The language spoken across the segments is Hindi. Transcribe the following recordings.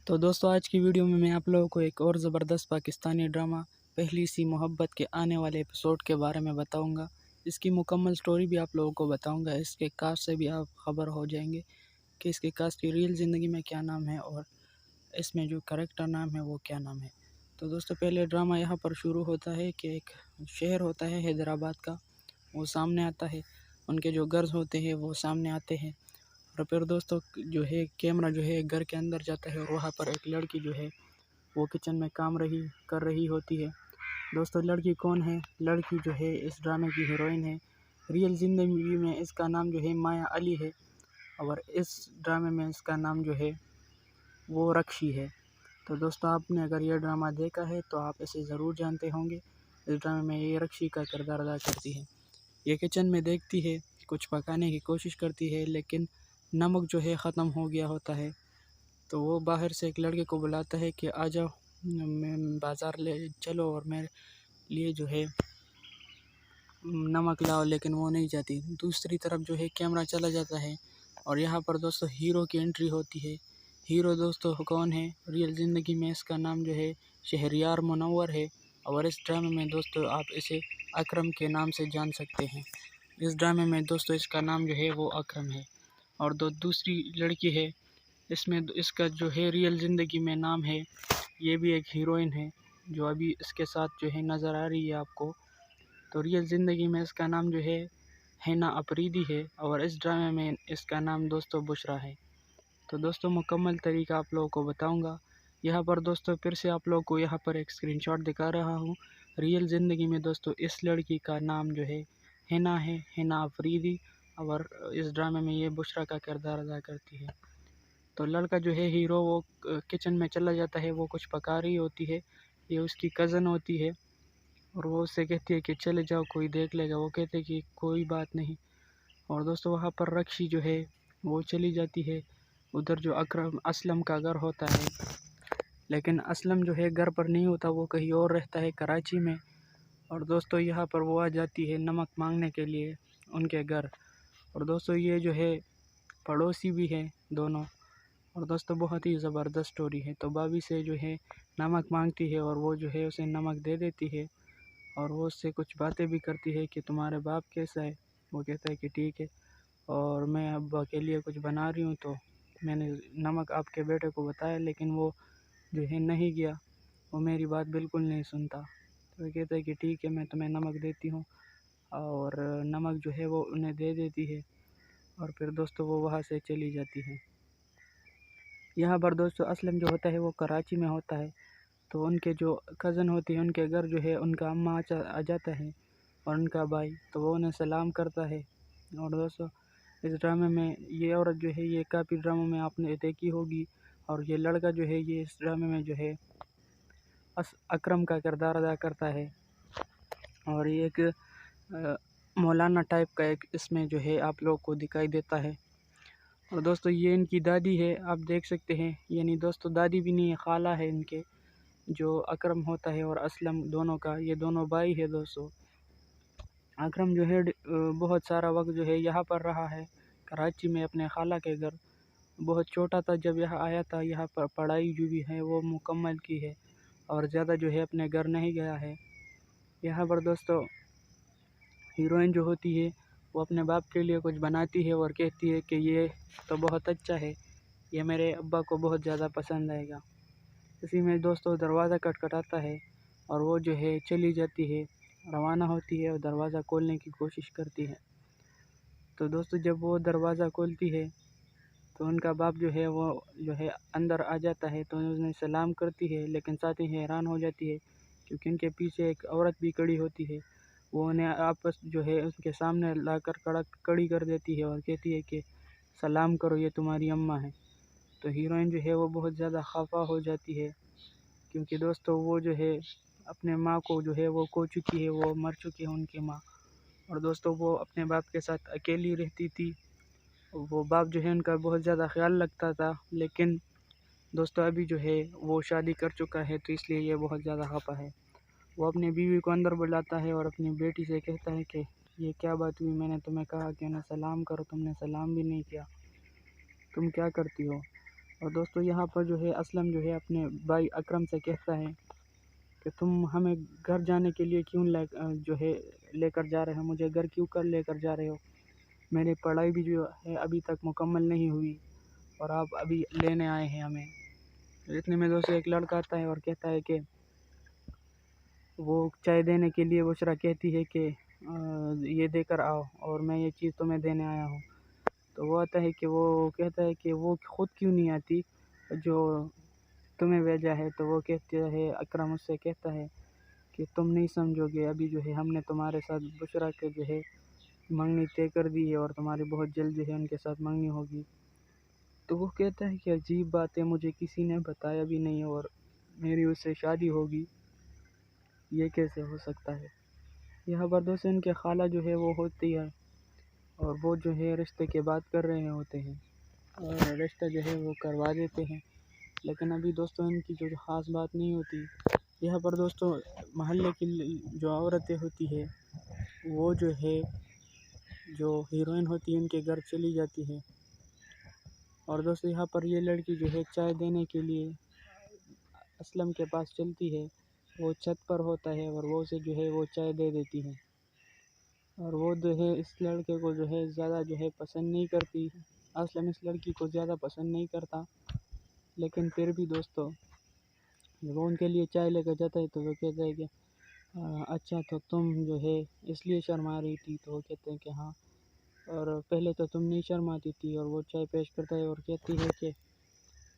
तो दोस्तों आज की वीडियो में मैं आप लोगों को एक और ज़बरदस्त पाकिस्तानी ड्रामा पहली सी मोहब्बत के आने वाले एपिसोड के बारे में बताऊंगा। इसकी मुकम्मल स्टोरी भी आप लोगों को बताऊंगा। इसके कास्ट से भी आप खबर हो जाएंगे कि इसके कास्ट की रियल ज़िंदगी में क्या नाम है और इसमें जो करेक्टर नाम है वो क्या नाम है। तो दोस्तों पहले ड्रामा यहाँ पर शुरू होता है कि एक शहर होता है हैदराबाद का, वो सामने आता है। उनके जो गर्ल्स होते हैं वो सामने आते हैं और फिर दोस्तों जो है कैमरा जो है घर के अंदर जाता है और वहाँ पर एक लड़की जो है वो किचन में काम कर रही होती है। दोस्तों लड़की कौन है? लड़की जो है इस ड्रामे की हीरोइन है। रियल ज़िंदगी में इसका नाम जो है माया अली है और इस ड्रामे में इसका नाम जो है वो रक्षी है। तो दोस्तों आपने अगर ये ड्रामा देखा है तो आप इसे ज़रूर जानते होंगे। इस ड्रामे में ये रक्षी का किरदार अदा करती है। ये किचन में देखती है, कुछ पकाने की कोशिश करती है, लेकिन नमक जो है ख़त्म हो गया होता है। तो वो बाहर से एक लड़के को बुलाता है कि आ जाओ, मैं बाज़ार ले चलो और मेरे लिए जो है नमक लाओ, लेकिन वो नहीं जाती। दूसरी तरफ जो है कैमरा चला जाता है और यहाँ पर दोस्तों हीरो की एंट्री होती है। हीरो दोस्तों कौन है? रियल ज़िंदगी में इसका नाम जो है शहरयार मुनव्वर है और इस ड्रामे में दोस्तों आप इसे अकरम के नाम से जान सकते हैं। इस ड्रामे में दोस्तों इसका नाम जो है वो अकरम है। और दूसरी लड़की है, इसमें इसका जो है रियल ज़िंदगी में नाम है, ये भी एक हीरोइन है जो अभी इसके साथ जो है नज़र आ रही है आपको। तो रियल ज़िंदगी में इसका नाम जो है हैना अफरीदी है और इस ड्रामे में इसका नाम दोस्तों बुशरा है। तो दोस्तों मुकम्मल तरीका आप लोगों को बताऊंगा। यहाँ पर दोस्तों फिर से आप लोगों को यहाँ पर एक स्क्रीनशॉट दिखा रहा हूँ। रियल ज़िंदगी में दोस्तों इस लड़की का नाम जो है हैना है, हैना अफरीदी, और इस ड्रामे में ये बुशरा का किरदार अदा करती है। तो लड़का जो है हीरो वो किचन में चला जाता है, वो कुछ पका रही होती है, ये उसकी कज़न होती है और वो उससे कहती है कि चले जाओ कोई देख लेगा। वो कहते हैं कि कोई बात नहीं। और दोस्तों वहाँ पर रक्षी जो है वो चली जाती है उधर जो अकरम असलम का घर होता है, लेकिन असलम जो है घर पर नहीं होता, वो कहीं और रहता है कराची में। और दोस्तों यहाँ पर वो आ जाती है नमक मांगने के लिए उनके घर। और दोस्तों ये जो है पड़ोसी भी है दोनों। और दोस्तों बहुत ही ज़बरदस्त स्टोरी है। तो भाभी से जो है नमक मांगती है और वो जो है उसे नमक दे देती है और वो उससे कुछ बातें भी करती है कि तुम्हारे बाप कैसा है। वो कहता है कि ठीक है, और मैं अब के लिए कुछ बना रही हूँ, तो मैंने नमक आपके बेटे को बताया, लेकिन वो जो है नहीं गया, वो मेरी बात बिल्कुल नहीं सुनता। तो वो कहता है कि ठीक है मैं तुम्हें नमक देती हूँ, और नमक जो है वो उन्हें दे देती है और फिर दोस्तों वो वहाँ से चली जाती है। यहाँ पर दोस्तों असलम जो होता है वो कराची में होता है। तो उनके जो कज़न होती है उनके घर जो है उनका अम्मा आ जाता है और उनका भाई, तो वो उन्हें सलाम करता है। और दोस्तों इस ड्रामे में ये औरत जो है ये काफ़ी ड्रामों में आपने देखी होगी, और ये लड़का जो है ये इस ड्रामे में जो है अकरम का किरदार अदा करता है। और ये एक मौलाना टाइप का एक इसमें जो है आप लोग को दिखाई देता है। और दोस्तों ये इनकी दादी है, आप देख सकते हैं, यानी दोस्तों दादी भी नहीं है, खाला है इनके, जो अकरम होता है और असलम दोनों का, ये दोनों भाई है दोस्तों। अकरम जो है बहुत सारा वक्त जो है यहाँ पर रहा है कराची में अपने खाला के घर। बहुत छोटा था जब यहाँ आया था, यहाँ पर पढ़ाई जो भी है वो मुकम्मल की है और ज़्यादा जो है अपने घर नहीं गया है। यहाँ पर दोस्तों हीरोइन जो होती है वो अपने बाप के लिए कुछ बनाती है और कहती है कि ये तो बहुत अच्छा है, ये मेरे अब्बा को बहुत ज़्यादा पसंद आएगा। इसी में दोस्तों दरवाज़ा खटखटाता है और वो जो है चली जाती है, रवाना होती है और दरवाज़ा खोलने की कोशिश करती है। तो दोस्तों जब वो दरवाज़ा खोलती है तो उनका बाप जो है वो जो है अंदर आ जाता है, तो उन्हें सलाम करती है, लेकिन साथ ही हैरान हो जाती है क्योंकि उनके पीछे एक औरत भी खड़ी होती है। वो उन्हें आपस जो है उसके सामने लाकर खड़ी कर देती है और कहती है कि सलाम करो, ये तुम्हारी अम्मा है। तो हीरोइन जो है वो बहुत ज़्यादा खफा हो जाती है क्योंकि दोस्तों वो जो है अपने माँ को जो है वो खो चुकी है, वो मर चुकी है उनकी माँ। और दोस्तों वो अपने बाप के साथ अकेली रहती थी। वो बाप जो है उनका बहुत ज़्यादा ख्याल रखता था, लेकिन दोस्तों अभी जो है वो शादी कर चुका है, तो इसलिए ये बहुत ज़्यादा खफा है। वो अपनी बीवी को अंदर बुलाता है और अपनी बेटी से कहता है कि ये क्या बात हुई, मैंने तुम्हें कहा कि उन्हें सलाम करो, तुमने सलाम भी नहीं किया, तुम क्या करती हो। और दोस्तों यहाँ पर जो है असलम जो है अपने भाई अकरम से कहता है कि तुम हमें घर जाने के लिए क्यों जो है लेकर जा रहे हो, मुझे घर क्यों कर लेकर जा रहे हो, मेरी पढ़ाई भी जो है अभी तक मुकम्मल नहीं हुई और आप अभी लेने आए हैं हमें। इतने में दोस्तों एक लड़का आता है और कहता है कि वो चाय देने के लिए बुशरा कहती है कि ये देकर आओ और मैं ये चीज़ तुम्हें देने आया हूँ। तो वो आता है कि वो कहता है कि वो खुद क्यों नहीं आती जो तुम्हें भेजा है। तो वो कहते है अकरम उससे कहता है कि तुम नहीं समझोगे, अभी जो है हमने तुम्हारे साथ बुशरा के जो है मंगनी तय कर दी है और तुम्हारी बहुत जल्द जो है उनके साथ मंगनी होगी। तो वो कहता है कि अजीब बात है, मुझे किसी ने बताया भी नहीं और मेरी उससे शादी होगी, ये कैसे हो सकता है। यहाँ पर दोस्तों उनके खाला जो है वो होती है और वो जो है रिश्ते की बात कर रहे होते हैं और रिश्ता जो है वो करवा देते हैं। लेकिन अभी दोस्तों इनकी जो ख़ास बात नहीं होती। यहाँ पर दोस्तों महल्ले की जो औरतें होती है वो जो है जो हीरोइन होती है उनके घर चली जाती है और दोस्तों यहाँ पर ये लड़की जो है चाय देने के लिए असलम के पास चलती है। वो छत पर होता है और वो उसे जो है वो चाय दे देती है और वो जो है इस लड़के को जो है ज़्यादा जो है पसंद नहीं करती। असलम इस लड़की को ज़्यादा पसंद नहीं करता, लेकिन फिर भी दोस्तों जब वो उनके लिए चाय लेकर जाता है तो वो कहता है कि अच्छा तो तुम जो है इसलिए शर्मा रही थी। तो वो कहते हैं कि हाँ, और पहले तो तुम नहीं शर्माती थी। और वो चाय पेश करता है और कहती है कि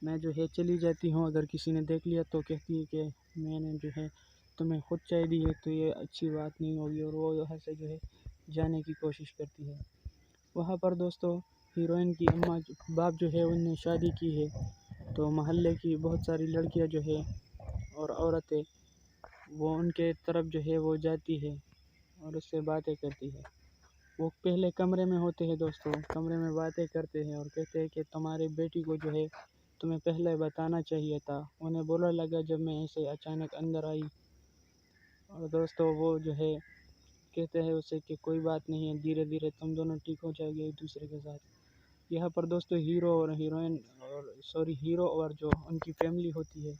मैं जो है चली जाती हूँ, अगर किसी ने देख लिया तो कहती है कि मैंने जो है तुम्हें खुद चाय दी है तो ये अच्छी बात नहीं होगी। और वो यहाँ से जो है जाने की कोशिश करती है। वहाँ पर दोस्तों हीरोइन की अम्मा बाप जो है उनने शादी की है, तो महल्ले की बहुत सारी लड़कियाँ जो है और औरतें वो उनके तरफ जो है वो जाती है और उससे बातें करती है। वो पहले कमरे में होते हैं दोस्तों, कमरे में बातें करते हैं और कहते हैं कि तुम्हारी बेटी को जो है तुम्हें पहले बताना चाहिए था। उन्हें बुरा लगा जब मैं ऐसे अचानक अंदर आई। और दोस्तों वो जो है कहते हैं उससे कि कोई बात नहीं है, धीरे धीरे तुम दोनों ठीक हो जाओगे एक दूसरे के साथ। यहाँ पर दोस्तों हीरो और हीरोइन हीरो और जो उनकी फैमिली होती है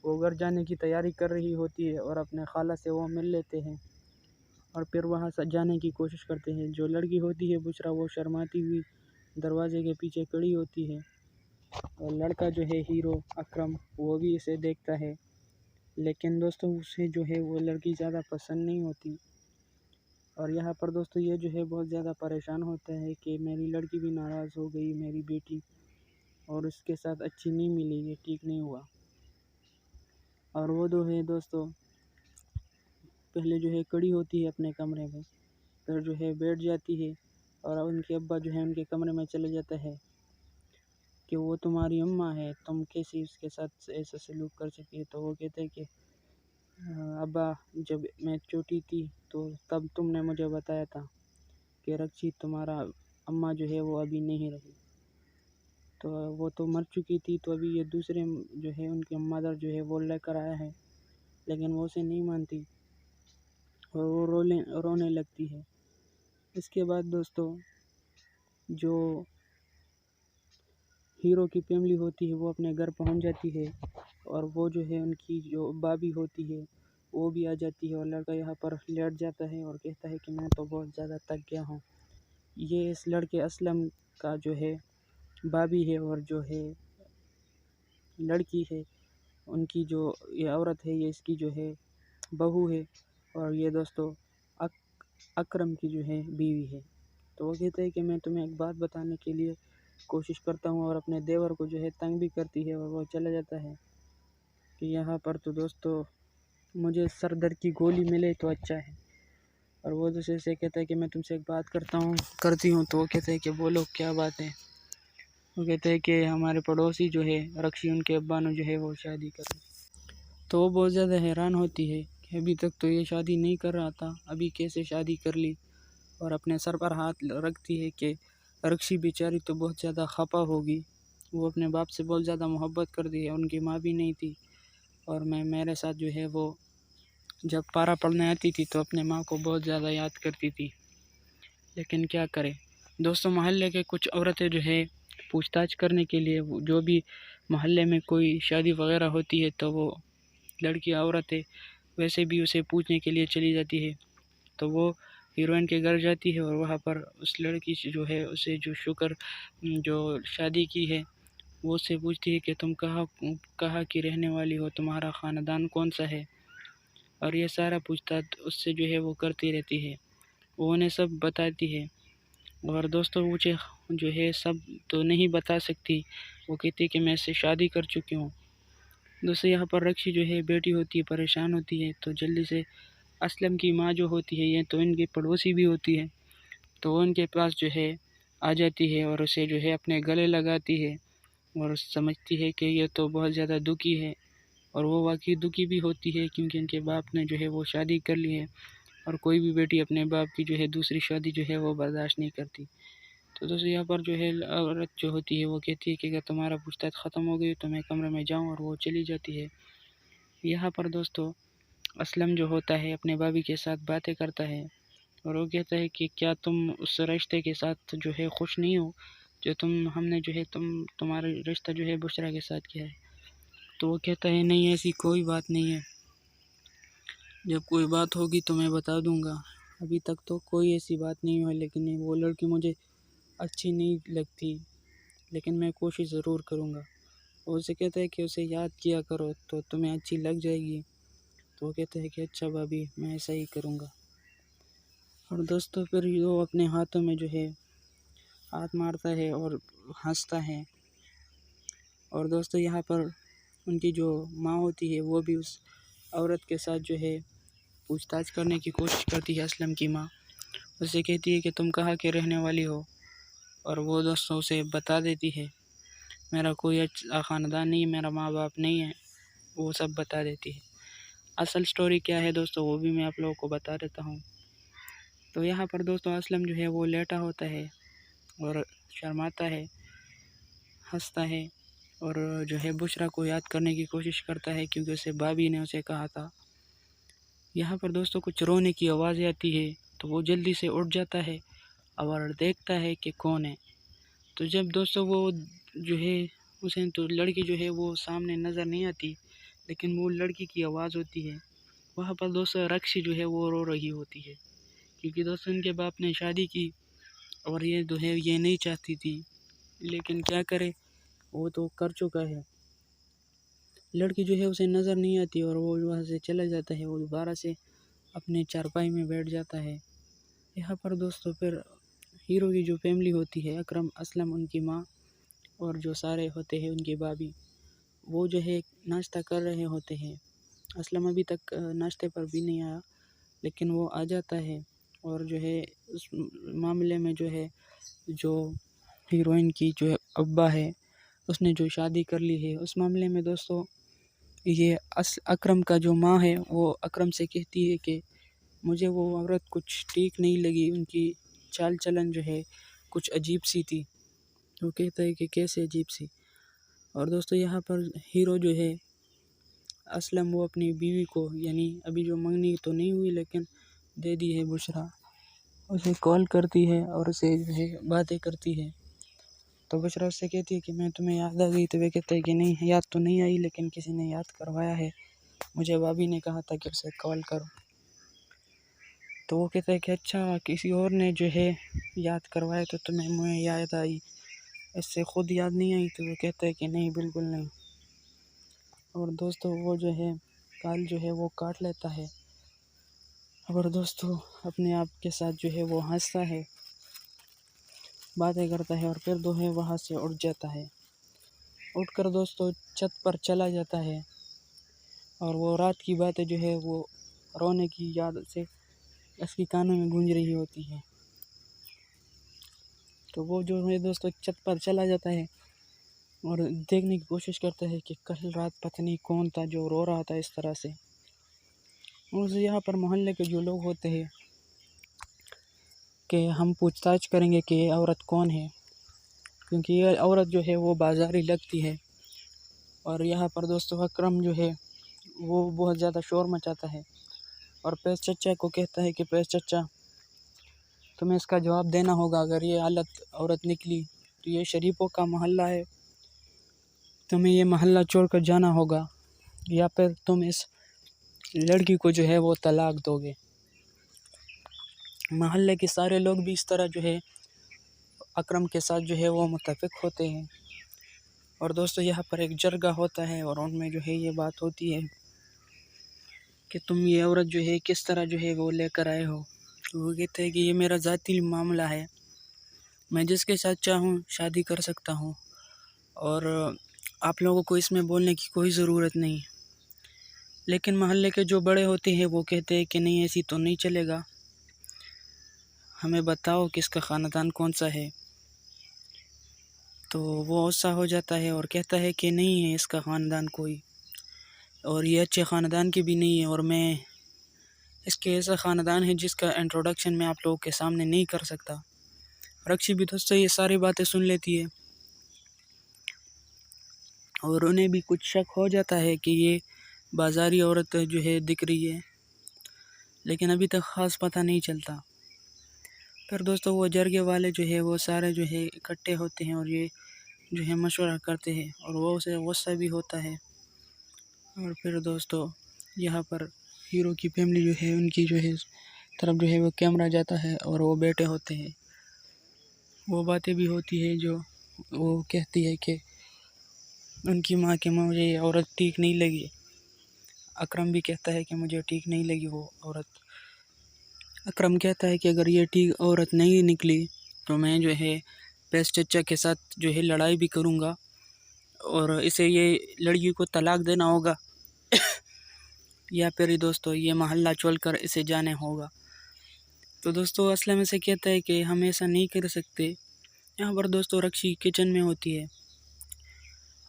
वो घर जाने की तैयारी कर रही होती है और अपने खाला से वो मिल लेते हैं और फिर वहाँ से जाने की कोशिश करते हैं। जो लड़की होती है बुशरा वो शर्माती हुई दरवाजे के पीछे खड़ी होती है और लड़का जो है हीरो अकरम वो भी इसे देखता है, लेकिन दोस्तों उसे जो है वो लड़की ज़्यादा पसंद नहीं होती। और यहाँ पर दोस्तों ये जो है बहुत ज़्यादा परेशान होता है कि मेरी लड़की भी नाराज़ हो गई, मेरी बेटी और उसके साथ अच्छी नहीं मिली, ये ठीक नहीं हुआ। और वो जो है दोस्तों पहले जो है खड़ी होती है अपने कमरे में, फिर जो है बैठ जाती है और उनके अब्बा जो है उनके कमरे में चले जाता है कि वो तुम्हारी अम्मा है, तुम कैसे उसके साथ ऐसा सलूक कर सके। तो वो कहते हैं कि अब्बा जब मैं छोटी थी तो तब तुमने मुझे बताया था कि रक्षी तुम्हारा अम्मा जो है वो अभी नहीं रही, तो वो तो मर चुकी थी, तो अभी ये दूसरे जो है उनके मदर जो है वो लेकर आया है। लेकिन वो उसे नहीं मानती और वो रोने लगती है। इसके बाद दोस्तों जो हीरो की फैमिली होती है वो अपने घर पहुंच जाती है और वो जो है उनकी जो भाभी होती है वो भी आ जाती है और लड़का यहाँ पर लेट जाता है और कहता है कि मैं तो बहुत ज़्यादा थक गया हूँ। ये इस लड़के असलम का जो है भाभी है और जो है लड़की है उनकी जो ये औरत है ये इसकी जो है बहू है और ये दोस्तों अकरम की जो है बीवी है। तो वो कहते हैं कि मैं तुम्हें एक बात बताने के लिए कोशिश करता हूँ और अपने देवर को जो है तंग भी करती है और वो चला जाता है कि यहाँ पर तो दोस्तों मुझे सर दर्द की गोली मिले तो अच्छा है। और वो दूसरे से कहता है कि मैं तुमसे एक बात करती हूँ। तो वो कहते हैं कि बोलो क्या बात है। वो कहते हैं कि हमारे पड़ोसी जो है रक्षी उनके अब्बा ने जो है वो शादी कर ली। तो वो बहुत ज़्यादा हैरान होती है कि अभी तक तो ये शादी नहीं कर रहा था, अभी कैसे शादी कर ली। और अपने सर पर हाथ रखती है कि रक्षी बेचारी तो बहुत ज़्यादा खपा होगी, वो अपने बाप से बहुत ज़्यादा मोहब्बत करती है, उनकी माँ भी नहीं थी और मेरे साथ जो है वो जब पारा पढ़ने आती थी तो अपने माँ को बहुत ज़्यादा याद करती थी। लेकिन क्या करें दोस्तों, मोहल्ले के कुछ औरतें जो है पूछताछ करने के लिए जो भी मोहल्ले में कोई शादी वगैरह होती है तो वो लड़की औरतें वैसे भी उसे पूछने के लिए चली जाती है। तो वो हीरोइन के घर जाती है और वहाँ पर उस लड़की से जो है उसे जो शादी की है वो उससे पूछती है कि तुम कहाँ की रहने वाली हो, तुम्हारा ख़ानदान कौन सा है, और ये सारा पूछताछ उससे जो है वो करती रहती है। वो उन्हें सब बताती है और दोस्तों मुझे जो है सब तो नहीं बता सकती। वो कहती है कि मैं इससे शादी कर चुकी हूँ। दोस्तों यहाँ पर रक्षी जो है बेटी होती है, परेशान होती है, तो जल्दी से असलम की माँ जो होती है, ये तो इनकी पड़ोसी भी होती है, तो वो उनके पास जो है आ जाती है और उसे जो है अपने गले लगाती है और समझती है कि ये तो बहुत ज़्यादा दुखी है। और वो वाकई दुखी भी होती है क्योंकि उनके बाप ने जो है वो शादी कर ली है और कोई भी बेटी अपने बाप की जो है दूसरी शादी जो है वो बर्दाश्त नहीं करती। तो दोस्तों यहाँ पर जो है औरत जो होती है वो कहती है कि अगर तुम्हारा पूछताछ ख़त्म हो गई तो मैं कमरे में जाऊँ, और वो चली जाती है। यहाँ पर दोस्तों असलम जो होता है अपने भाभी के साथ बातें करता है और वो कहता है कि क्या तुम उस रिश्ते के साथ जो है खुश नहीं हो जो हमने जो है तुम्हारा रिश्ता जो है बुशरा के साथ किया है। तो वो कहता है नहीं, ऐसी कोई बात नहीं है, जब कोई बात होगी तो मैं बता दूंगा, अभी तक तो कोई ऐसी बात नहीं हुई, लेकिन वो लड़की मुझे अच्छी नहीं लगती, लेकिन मैं कोशिश ज़रूर करूंगा। वो उसे कहता है कि उसे याद किया करो तो तुम्हें अच्छी लग जाएगी। तो वो कहता है कि अच्छा भाभी, मैं ऐसा ही करूंगा। और दोस्तों फिर वो अपने हाथों में जो है हाथ मारता है और हंसता है। और दोस्तों यहाँ पर उनकी जो माँ होती है वो भी उस औरत के साथ जो है पूछताछ करने की कोशिश करती है। असलम की माँ उसे कहती है कि तुम कहाँ के रहने वाली हो, और वो दोस्तों उसे बता देती है मेरा कोई अच्छा ख़ानदान नहीं है, मेरा माँ बाप नहीं है, वो सब बता देती है। असल स्टोरी क्या है दोस्तों वो भी मैं आप लोगों को बता देता हूँ। तो यहाँ पर दोस्तों असलम जो है वो लेटा होता है और शर्माता है, हंसता है और जो है बुशरा को याद करने की कोशिश करता है क्योंकि उसे भाभी ने उसे कहा था। यहाँ पर दोस्तों कुछ रोने की आवाज़ आती है तो वो जल्दी से उठ जाता है और देखता है कि कौन है। तो जब दोस्तों वो जो है उसे तो लड़की जो है वो सामने नज़र नहीं आती, लेकिन वो लड़की की आवाज़ होती है। वहाँ पर दोस्तों रक्षी जो है वो रो रही होती है क्योंकि दोस्तों उनके बाप ने शादी की और ये जो है ये नहीं चाहती थी, लेकिन क्या करे, वो तो कर चुका है। लड़की जो है उसे नज़र नहीं आती और वो वहाँ से चला जाता है, वो दोबारा से अपने चारपाई में बैठ जाता है। यहाँ पर दोस्तों फिर हीरो की जो फैमिली होती है, अकरम, असलम, उनकी माँ और जो सारे होते हैं उनकी भाभी, वो जो है नाश्ता कर रहे होते हैं। असलम अभी तक नाश्ते पर भी नहीं आया, लेकिन वो आ जाता है और जो है उस मामले में जो है जो हीरोइन की जो अब्बा है उसने जो शादी कर ली है उस मामले में दोस्तों ये अकरम का जो माँ है वो अकरम से कहती है कि मुझे वो औरत कुछ ठीक नहीं लगी, उनकी चाल चलन जो है कुछ अजीब सी थी। वो कहता है कि कैसे अजीब सी। और दोस्तों यहाँ पर हीरो जो है असलम वो अपनी बीवी को, यानी अभी जो मंगनी तो नहीं हुई लेकिन दे दी है बुशरा, उसे कॉल करती है और उसे जो है बातें करती है। तो बुशरा उससे कहती है कि मैं तुम्हें याद आ गई, तो वे कहते हैं कि नहीं, याद तो नहीं आई, लेकिन किसी ने याद करवाया है, मुझे भाभी ने कहा था कि उसे कॉल करो। तो वो कहता है कि अच्छा, किसी और ने जो है याद करवाया तो तुम्हें मुझे याद आई, इससे खुद याद नहीं आई? तो वो कहता है कि नहीं, बिल्कुल नहीं। और दोस्तों वो जो है काल जो है वो काट लेता है और दोस्तों अपने आप के साथ जो है वो हंसता है, बातें करता है और फिर जो है वहाँ से उठ जाता है। उठकर दोस्तों छत पर चला जाता है और वो रात की बातें जो है वो रोने की याद से उसकी कानों में गूंज रही होती है। तो वो जो है दोस्तों छत पर चला जाता है और देखने की कोशिश करता है कि कल रात पता नहीं कौन था जो रो रहा था इस तरह से। और यहाँ पर मोहल्ले के जो लोग होते हैं कि हम पूछताछ करेंगे कि ये औरत कौन है, क्योंकि ये औरत जो है वो बाजारी लगती है। और यहाँ पर दोस्तों अकरम जो है वो बहुत ज़्यादा शोर मचाता है और पैस चचा को कहता है कि पैस चचा, तुम्हें इसका जवाब देना होगा, अगर ये हालत औरत निकली तो ये शरीफों का मोहल्ला है तुम्हें ये मोहल्ला छोड़कर जाना होगा या फिर तुम इस लड़की को जो है वो तलाक दोगे। मोहल्ले के सारे लोग भी इस तरह जो है अकरम के साथ जो है वो मुत्तफ़िक होते हैं। और दोस्तों यहाँ पर एक जरगा होता है और उनमें जो है ये बात होती है कि तुम ये औरत जो है किस तरह जो है वो लेकर आए हो। तो वो कहते हैं कि ये मेरा ज़ाती मामला है, मैं जिसके साथ चाहूँ शादी कर सकता हूँ और आप लोगों को इसमें बोलने की कोई ज़रूरत नहीं। लेकिन मोहल्ले के जो बड़े होते हैं वो कहते हैं कि नहीं, ऐसी तो नहीं चलेगा, हमें बताओ किसका ख़ानदान कौन सा है। तो वो गुस्सा हो जाता है और कहता है कि नहीं है इसका ख़ानदान कोई, और ये अच्छे ख़ानदान की भी नहीं है, और मैं इसके ऐसा ख़ानदान है जिसका इंट्रोडक्शन मैं आप लोगों के सामने नहीं कर सकता। रक्षी भी दोस्तों ये सारी बातें सुन लेती है और उन्हें भी कुछ शक हो जाता है कि ये बाज़ारी औरत जो है दिख रही है, लेकिन अभी तक ख़ास पता नहीं चलता। फिर दोस्तों वो जरगे वाले जो है वो सारे जो है इकट्ठे होते हैं और ये जो है मशवरा करते हैं और वो उसे गुस्सा भी होता है। और फिर दोस्तों यहाँ पर हीरो की फैमिली जो है उनकी जो है तरफ जो है वो कैमरा जाता है और वो बैठे होते हैं। वो बातें भी होती है जो वो कहती है कि उनकी माँ के मुझे ये औरत ठीक नहीं लगी। अकरम भी कहता है कि मुझे ठीक नहीं लगी वो औरत। अकरम कहता है कि अगर ये ठीक औरत नहीं निकली तो मैं जो है पैस चचा के साथ जो है लड़ाई भी करूँगा और इसे ये लड़की को तलाक देना होगा या फिर दोस्तों ये मोहल्ला छोड़कर इसे जाने होगा। तो दोस्तों असलम इसे कहता है कि हम ऐसा नहीं कर सकते। यहाँ पर दोस्तों रक्षी किचन में होती है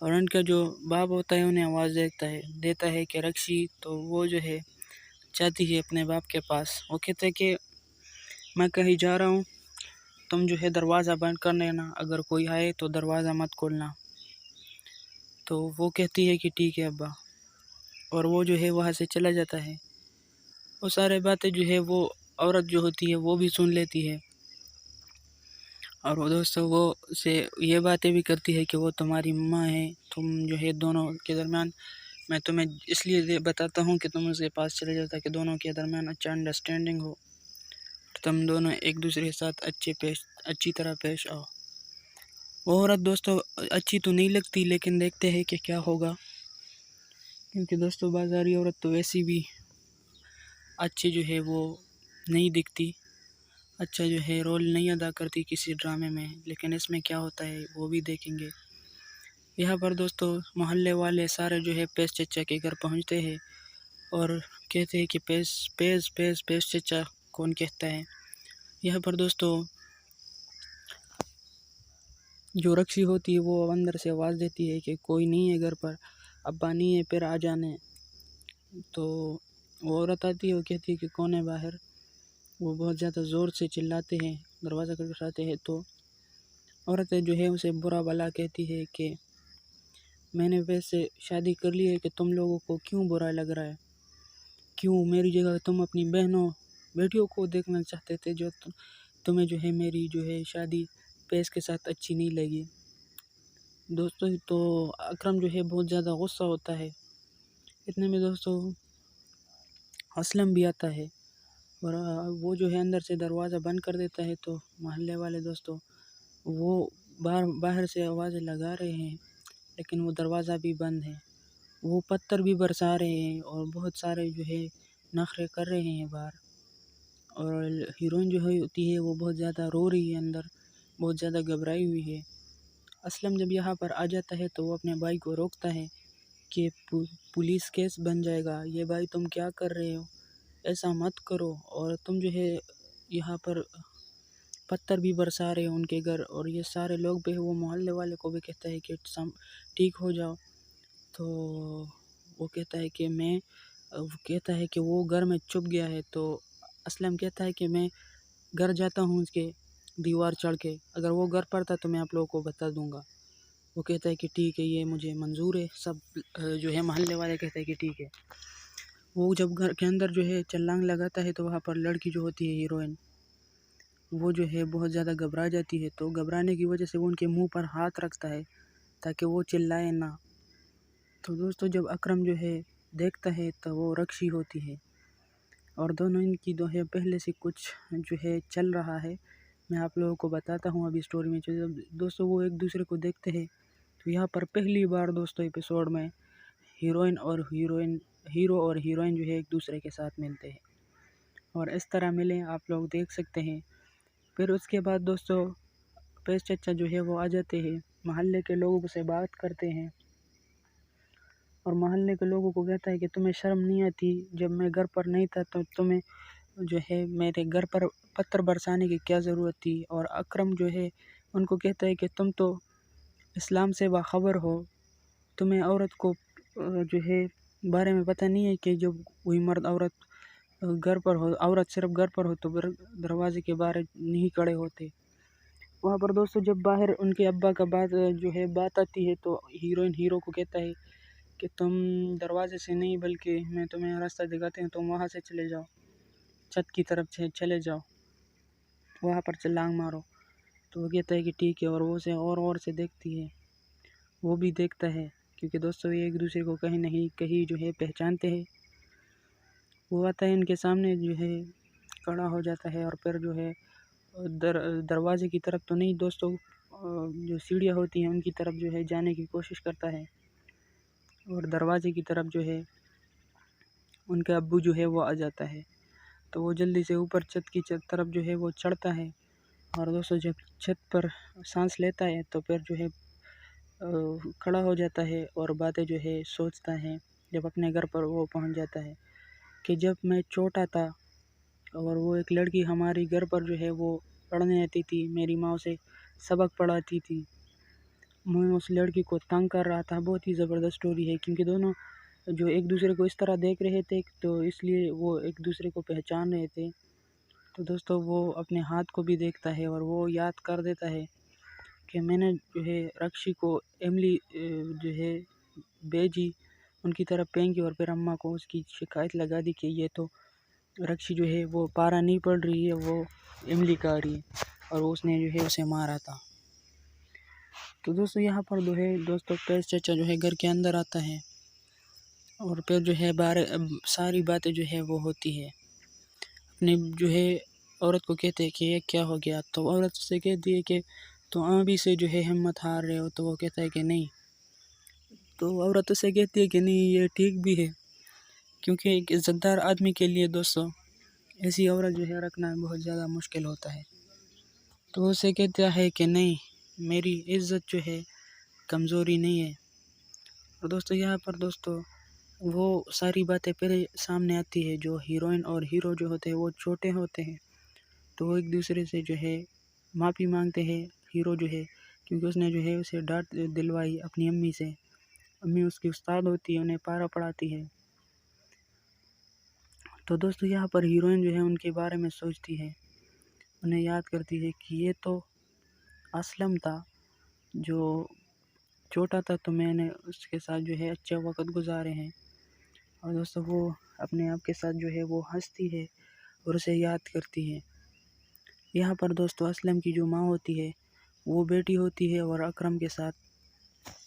और उनका जो बाप होता है उन्हें आवाज़ देता है कि रक्षी, तो वो जो है जाती है अपने बाप के पास। वो कहते हैं कि मैं कहीं जा रहा हूँ, तुम जो है दरवाज़ा बंद कर लेना, अगर कोई आए तो दरवाज़ा मत खोलना। तो वो कहती है कि ठीक है अब्बा, और वो जो है वहाँ से चला जाता है। वो सारे बातें जो है वो औरत जो होती है वो भी सुन लेती है और वो दोस्तों वो से ये बातें भी करती है कि वो तुम्हारी माँ है, तुम जो है दोनों के दरमियान, मैं तुम्हें इसलिए बताता हूँ कि तुम उसके पास चले जाओ ताकि दोनों के दरमियान अच्छा अंडरस्टैंडिंग हो, तुम दोनों एक दूसरे के साथ अच्छी तरह पेश आओ। वो औरत दोस्तों अच्छी तो नहीं लगती, लेकिन देखते हैं कि क्या होगा, क्योंकि दोस्तों बाज़ारी औरत तो वैसी भी अच्छी जो है वो नहीं दिखती, अच्छा जो है रोल नहीं अदा करती किसी ड्रामे में। लेकिन इसमें क्या होता है वो भी देखेंगे। यहाँ पर दोस्तों मोहल्ले वाले सारे जो है पैस चचा के घर पहुँचते हैं और कहते हैं कि पैस चचा कौन कहता है। यहाँ पर दोस्तों जो रक्षी होती है वो अंदर से आवाज़ देती है कि कोई नहीं है घर पर, अब्बा नहीं है, फिर आ जाने। तो वो औरत आती है, वो कहती है कि कौन है बाहर। वो बहुत ज़्यादा ज़ोर से चिल्लाते हैं, दरवाज़ा खटखटाते हैं। तो औरत जो है उसे बुरा भला कहती है कि मैंने वैसे शादी कर ली है कि तुम लोगों को क्यों बुरा लग रहा है, क्यों मेरी जगह तुम अपनी बेटियों को देखना चाहते थे, जो तुम्हें जो है मेरी जो है शादी पैस के साथ अच्छी नहीं लगी। दोस्तों तो अकरम जो है बहुत ज़्यादा गुस्सा होता है। इतने में दोस्तों असलम भी आता है और वो जो है अंदर से दरवाज़ा बंद कर देता है। तो मोहल्ले वाले दोस्तों वो बाहर से आवाज़ें लगा रहे हैं, लेकिन वो दरवाज़ा भी बंद है। वो पत्थर भी बरसा रहे हैं और बहुत सारे जो है नखरे कर रहे हैं बाहर। और हीरोइन जो है होती है वो बहुत ज़्यादा रो रही है, अंदर बहुत ज़्यादा घबराई हुई है। असलम जब यहाँ पर आ जाता है तो वो अपने भाई को रोकता है कि पुलिस केस बन जाएगा, ये भाई तुम क्या कर रहे हो, ऐसा मत करो। और तुम जो है यहाँ पर पत्थर भी बरसा रहे हो उनके घर, और ये सारे लोग भी, वो मोहल्ले वाले को भी कहता है कि ठीक हो जाओ। तो वो कहता है कि वो घर में छुप गया है। तो असलम कहता है कि मैं घर जाता हूँ उसके दीवार चढ़ के, अगर वो घर पर था तो मैं आप लोगों को बता दूंगा। वो कहता है कि ठीक है, ये मुझे मंजूर है। सब जो है मोहल्ले वाले कहते हैं कि ठीक है। वो जब घर के अंदर जो है छलांग लगाता है तो वहाँ पर लड़की जो होती है हीरोइन, वो जो है बहुत ज़्यादा घबरा जाती है। तो घबराने की वजह से वो उनके मुंह पर हाथ रखता है ताकि वो चिल्लाए ना। तो दोस्तों जब अकरम जो है देखता है तो वो रक्षी होती है और दोनों इनकी जो है पहले से कुछ जो है चल रहा है। मैं आप लोगों को बताता हूँ अभी स्टोरी में। जब दोस्तों वो एक दूसरे को देखते हैं तो यहाँ पर पहली बार दोस्तों एपिसोड में हीरो और हीरोइन जो है एक दूसरे के साथ मिलते हैं और इस तरह मिले आप लोग देख सकते हैं। फिर उसके बाद दोस्तों पेश चचा जो है वो आ जाते हैं, मोहल्ले के लोगों से बात करते हैं और मोहल्ले के लोगों को कहता है कि तुम्हें शर्म नहीं आती, जब मैं घर पर नहीं था तो तुम्हें जो है मेरे घर पर पत्थर बरसाने की क्या ज़रूरत थी। और अकरम जो है उनको कहता है कि तुम तो इस्लाम से बाखबर हो, तुम्हें औरत को जो है बारे में पता नहीं है कि जब कोई मर्द औरत घर पर हो, औरत सिर्फ घर पर हो तो दरवाजे के बाहर नहीं खड़े होते। वहाँ पर दोस्तों जब बाहर उनके अब्बा का बात आती है तो हीरोइन हीरो को कहता है कि तुम दरवाजे से नहीं बल्कि मैं तुम्हें रास्ता दिखाते हैं, तुम वहाँ से चले जाओ, छत की तरफ से चले जाओ, वहाँ पर छलांग मारो। तो वो कहता है कि ठीक है और वो उसे और से देखती है, वो भी देखता है क्योंकि दोस्तों ये एक दूसरे को कहीं नहीं कहीं जो है पहचानते हैं। वो आता है इनके सामने जो है खड़ा हो जाता है और फिर जो है दरवाजे की तरफ तो नहीं दोस्तों, जो सीढ़ियाँ होती हैं उनकी तरफ जो है जाने की कोशिश करता है और दरवाजे की तरफ जो है उनका अब्बू जो है वो आ जाता है। तो वो जल्दी से ऊपर छत की तरफ जो है वो चढ़ता है और दोस्तों जब छत पर सांस लेता है तो फिर जो है खड़ा हो जाता है और बातें जो है सोचता है। जब अपने घर पर वो पहुंच जाता है कि जब मैं छोटा था और वो एक लड़की हमारी घर पर जो है वो पढ़ने आती थी, मेरी माँ उसे सबक पढ़ाती थी, मैं उस लड़की को तंग कर रहा था। बहुत ही ज़बरदस्त स्टोरी है क्योंकि दोनों जो एक दूसरे को इस तरह देख रहे थे तो इसलिए वो एक दूसरे को पहचान रहे थे। तो दोस्तों वो अपने हाथ को भी देखता है और वो याद कर देता है कि मैंने जो है रक्षी को एमली जो है भेजी, उनकी तरफ फेंकी और फिर अम्मा को उसकी शिकायत लगा दी कि ये तो रक्षी जो है वो पारा नहीं पढ़ रही है, वो इमली का रही है और उसने जो है उसे मारा था। तो दोस्तों यहाँ पर जो है दोस्तों पेश चचा जो है घर के अंदर आता है और फिर जो है बाहर सारी बातें जो है वो होती है। अपने जो है औरत को कहते हैं कि ये क्या हो गया, तो औरत से कहती है कि तो अभी से जो है हिम्मत हार रहे हो, तो वो कहता है कि नहीं। तो औरत उससे कहती है कि नहीं ये ठीक भी है क्योंकि एक इज़्ज़तदार आदमी के लिए दोस्तों ऐसी औरत जो है रखना बहुत ज़्यादा मुश्किल होता है। तो उसे कहता है कि नहीं, मेरी इज़्ज़त जो है कमज़ोरी नहीं है। और दोस्तों यहाँ पर दोस्तों वो सारी बातें फिर सामने आती है। जो हीरोइन और हीरो जो होते हैं वो छोटे होते हैं तो वो एक दूसरे से जो है माफ़ी मांगते हैं। हीरो जो है क्योंकि उसने जो है उसे डांट दिलवाई अपनी अम्मी से, अम्मी उसकी उस्ताद होती है, उन्हें पारा पढ़ाती है। तो दोस्तों यहाँ पर हीरोइन जो है उनके बारे में सोचती है, उन्हें याद करती है कि ये तो असलम था जो छोटा था तो मैंने उसके साथ जो है अच्छे वक्त गुजारे हैं। और दोस्तों वो अपने आप के साथ जो है वो हंसती है और उसे याद करती है। यहाँ पर दोस्तों असलम की जो माँ होती है वो बेटी होती है और अकरम के साथ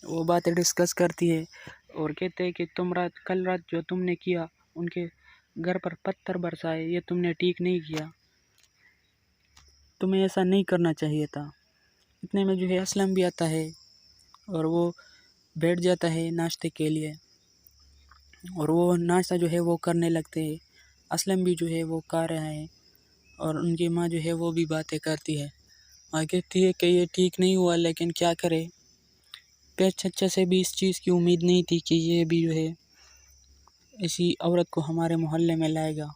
वो बातें डिस्कस करती है और कहते हैं कि कल रात जो तुमने किया, उनके घर पर पत्थर बरसाए, ये तुमने ठीक नहीं किया, तुम्हें ऐसा नहीं करना चाहिए था। इतने में जो है असलम भी आता है और वो बैठ जाता है नाश्ते के लिए और वो नाश्ता जो है वो करने लगते हैं। असलम भी जो है वो खा रहा है और उनकी माँ जो है वो भी बातें करती है और कहती है कि ये ठीक नहीं हुआ, लेकिन क्या करे, पेट चचा से भी इस चीज़ की उम्मीद नहीं थी कि ये भी जो है ऐसी औरत को हमारे मोहल्ले में लाएगा।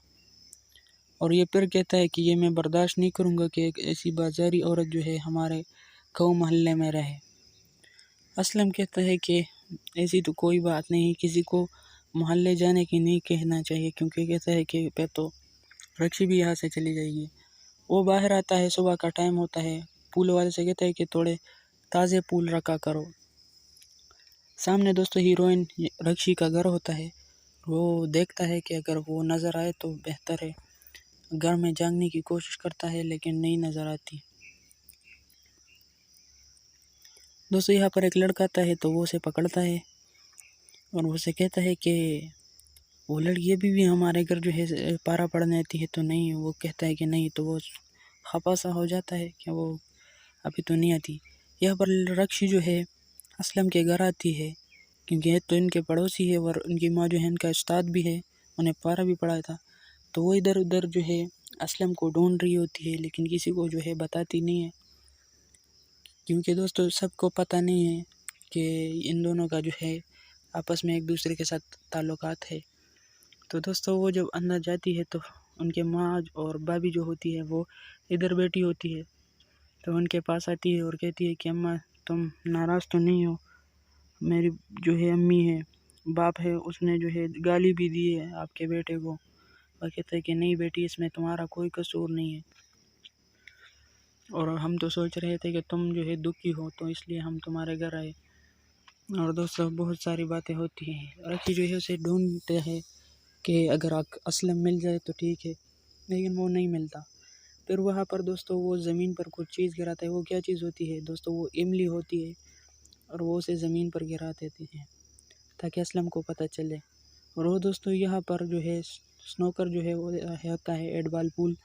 और ये फिर कहता है कि ये मैं बर्दाश्त नहीं करूँगा कि एक ऐसी बाजारी औरत जो है हमारे गाँव मोहल्ले में रहे। असलम कहता है कि ऐसी तो कोई बात नहीं, किसी को मोहल्ले जाने की नहीं कहना चाहिए क्योंकि कहता है कि फिर तो रक्षी भी यहाँ से चली जाएगी। वो बाहर आता है, सुबह का टाइम होता है, फूल वाले से कहता है कि थोड़े ताज़े फूल रखा करो। सामने दोस्तों हीरोइन रक्षी का घर होता है, वो देखता है कि अगर वो नज़र आए तो बेहतर है। घर में झांकने की कोशिश करता है लेकिन नहीं नज़र आती। दोस्तों यहाँ पर एक लड़का आता है तो वो उसे पकड़ता है और वो उसे कहता है कि वो लड़की अभी भी हमारे घर जो है पारा पड़ने आती है तो नहीं, वो कहता है कि नहीं, तो वो खफा सा हो जाता है कि वो अभी तो नहीं आती। यहाँ पर रक्षी जो है असलम के घर आती है, क्योंकि ये तो इनके पड़ोसी है और उनकी माँ जो है इनका उस्ताद भी है, उन्हें पारा भी पढ़ाया था। तो वो इधर उधर जो है असलम को ढूंढ रही होती है, लेकिन किसी को जो है बताती नहीं है, क्योंकि दोस्तों सबको पता नहीं है कि इन दोनों का जो है आपस में एक दूसरे के साथ ताल्लुकात है। तो दोस्तों वो जब अंदर जाती है तो उनके माँ और भाभी जो होती है वो इधर बैठी होती है, तो उनके पास आती है और कहती है कि अम्मा तुम नाराज़ तो नहीं हो, मेरी जो है अम्मी है, बाप है, उसने जो है गाली भी दी है आपके बेटे को। वह कहता है कि नहीं बेटी, इसमें तुम्हारा कोई कसूर नहीं है, और हम तो सोच रहे थे कि तुम जो है दुखी हो तो इसलिए हम तुम्हारे घर आए। और दोस्तों बहुत सारी बातें होती हैं। रखी जो है उसे ढूंढते हैं कि अगर असलम मिल जाए तो ठीक है, लेकिन वो नहीं मिलता। फिर वहाँ पर दोस्तों वो ज़मीन पर कुछ चीज़ गिराता है। वो क्या चीज़ होती है दोस्तों? वो इमली होती है, और वो उसे ज़मीन पर गिरा देते हैं ताकि असलम को पता चले। और वो दोस्तों यहाँ पर जो है स्नोकर जो है वो होता है एड बॉल पूल,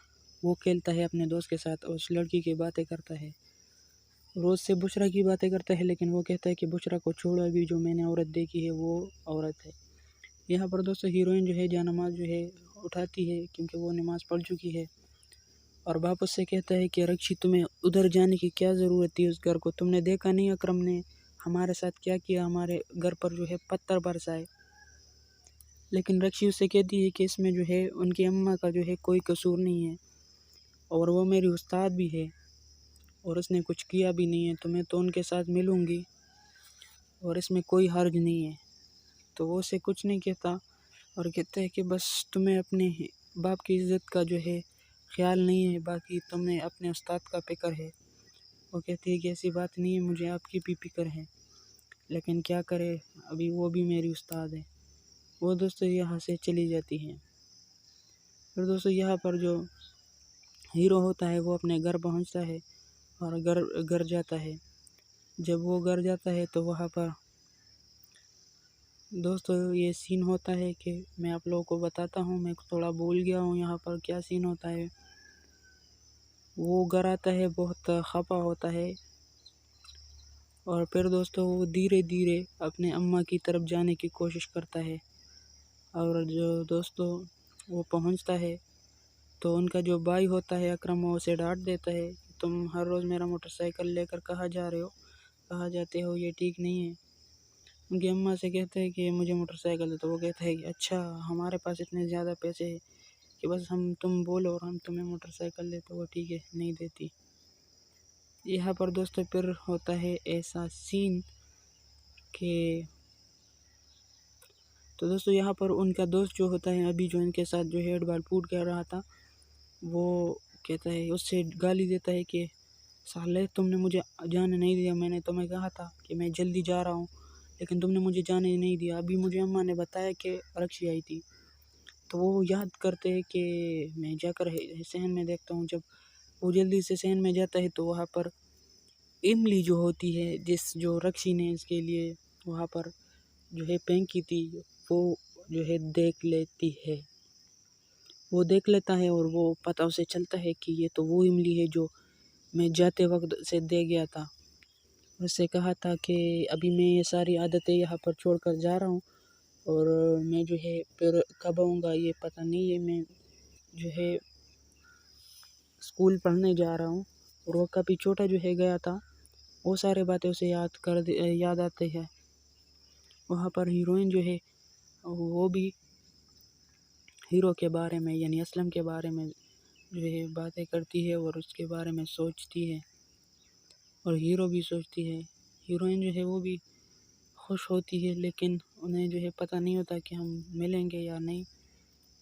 वो खेलता है अपने दोस्त के साथ और उस लड़की की बातें करता है। रोज़ से बुशरा की बातें करता है, लेकिन वो कहता है कि बुशरा को छोड़ो, अभी जो मैंने औरत देखी है वो औरत है। यहाँ पर दोस्तों हीरोइन जो है जानमाज़ जो है उठाती है, क्योंकि वो नमाज़ पढ़ चुकी है, और बाप उससे कहता है कि रक्षी तुम्हें उधर जाने की क्या ज़रूरत थी, उस घर को तुमने देखा नहीं अकरम ने हमारे साथ क्या किया, हमारे घर पर जो है पत्थर बरसाए। लेकिन रक्षी उससे कहती है कि इसमें जो है उनकी अम्मा का जो है कोई कसूर नहीं है, और वो मेरी उस्ताद भी है और उसने कुछ किया भी नहीं है, तो मैं तो उनके साथ मिलूँगी और इसमें कोई हर्ज नहीं है। तो वो उसे कुछ नहीं कहता और कहता है कि बस तुम्हें अपने बाप की इज़्ज़त का जो है ख्याल नहीं है, बाकी तुम्हें अपने उस्ताद का फ़िक्र है। वो कहती है कि ऐसी बात नहीं है, मुझे आपकी भी फ़िक्र है, लेकिन क्या करे, अभी वो भी मेरी उस्ताद है। वो दोस्तों यहाँ से चली जाती है। फिर दोस्तों यहाँ पर जो हीरो होता है वो अपने घर पहुँचता है और घर घर जाता है। जब वो घर जाता है तो वहाँ पर दोस्तों ये सीन होता है कि मैं आप लोगों को बताता हूँ, मैं थोड़ा भूल गया हूँ यहाँ पर क्या सीन होता है। वो घर आता है, बहुत खफा होता है, और फिर दोस्तों वो धीरे धीरे अपने अम्मा की तरफ जाने की कोशिश करता है। और जो दोस्तों वो पहुँचता है तो उनका जो भाई होता है अकरम, वो उसे डांट देता है, तुम हर रोज़ मेरा मोटरसाइकिल लेकर कहाँ जा रहे हो, कहाँ जाते हो, ये ठीक नहीं है। उनकी अम्मा से कहते हैं कि मुझे मोटरसाइकिल दे, तो वो कहता है कि अच्छा हमारे पास इतने ज़्यादा पैसे हैं कि बस तुम बोलो और हम तुम्हें मोटरसाइकिल दे, तो वो ठीक है नहीं देती। यहाँ पर दोस्तों फिर होता है ऐसा सीन कि तो दोस्तों यहाँ पर उनका दोस्त जो होता है अभी, जो इनके साथ जो हेड बॉल फूट कर रहा था, वो कहता है, उससे गाली देता है कि साले तुमने मुझे जाने नहीं दिया, मैंने तुम्हें कहा था कि मैं जल्दी जा रहा हूँ, लेकिन तुमने मुझे जाने नहीं दिया। अभी मुझे अम्मा ने बताया कि रक्षी आई थी। तो वो याद करते हैं कि मैं जाकर सहन में देखता हूँ। जब वो जल्दी से सहन में जाता है तो वहाँ पर इमली जो होती है, जो रक्षी ने इसके लिए वहाँ पर जो है फेंकी थी, वो जो है देख लेती है, वो देख लेता है, और वो पता उसे चलता है कि ये तो वो इमली है जो मैं जाते वक्त से दे गया था। उससे कहा था कि अभी मैं ये सारी आदतें यहाँ पर छोड़कर जा रहा हूँ, और मैं जो है फिर कब आऊँगा ये पता नहीं है, मैं जो है स्कूल पढ़ने जा रहा हूँ। और वो कभी छोटा जो है गया था, वो सारी बातें उसे याद आते हैं। वहाँ पर हीरोइन जो है वो भी हीरो के बारे में यानी असलम के बारे में जो है बातें करती है और उसके बारे में सोचती है, और हीरो भी सोचती है। हीरोइन जो है वो भी खुश होती है, लेकिन उन्हें जो है पता नहीं होता कि हम मिलेंगे या नहीं।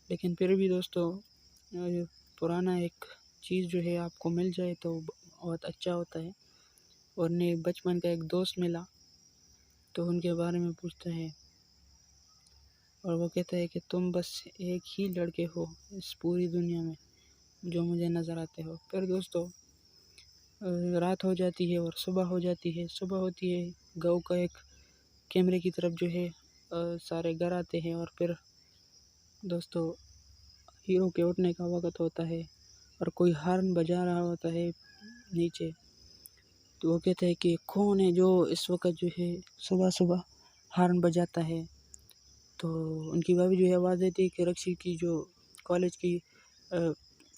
लेकिन फिर भी दोस्तों पुराना एक चीज़ जो है आपको मिल जाए तो बहुत अच्छा होता है। और ने बचपन का एक दोस्त मिला तो उनके बारे में पूछता है, और वो कहता है कि तुम बस एक ही लड़के हो इस पूरी दुनिया में जो मुझे नज़र आते हो। फिर दोस्तों रात हो जाती है और सुबह हो जाती है। सुबह होती है, गाँव का एक कैमरे की तरफ जो है सारे घर आते हैं और फिर दोस्तों हीरो के उठने का वक़्त होता है और कोई हॉर्न बजा रहा होता है नीचे। तो वो कहते हैं कि कौन है जो इस वक़्त जो है सुबह-सुबह हॉर्न बजाता है। तो उनकी भाभी जो है आवाज़ देती है कि रक्षी की जो कॉलेज की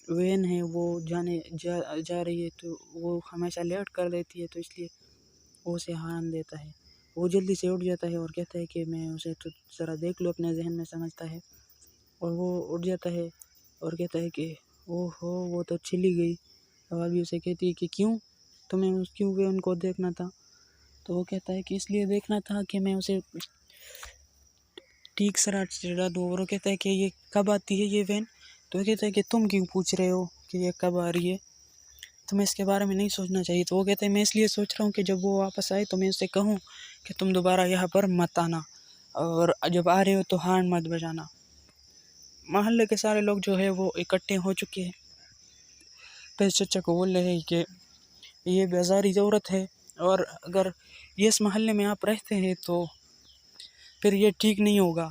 वैन है वो जा रही है, तो वो हमेशा लेट कर देती है, तो इसलिए वो उसे हॉर्न देता है। वो जल्दी से उठ जाता है और कहता है कि मैं उसे तो ज़रा देख लूँ, अपने ज़हन में समझता है। और वो उठ जाता है और कहता है कि ओहो! वो तो चली गई। भाभी उसे कहती है कि क्यों वे उनको देखना था? तो वो कहता है कि इसलिए देखना था कि मैं उसे ठीक सराट चढ़ा दूँ। और वो कहता है कि ये कब आती है ये वैन? तो वो कहता है कि तुम क्यों पूछ रहे हो कि ये कब आ रही है? तुम्हें इसके बारे में नहीं सोचना चाहिए। तो वो कहता है मैं इसलिए सोच रहा हूँ कि जब वो वापस आए तो मैं उससे कहूँ कि तुम दोबारा यहाँ पर मत आना और जब आ रहे हो तो हॉर्न मत बजाना। मोहल्ले के सारे लोग जो है वो इकट्ठे हो चुके हैं। फिर चचा को बोल रहे हैं कि ये बेज़ारी औरत है और अगर ये इस मोहल्ले में आप रहते हैं तो फिर ये ठीक नहीं होगा,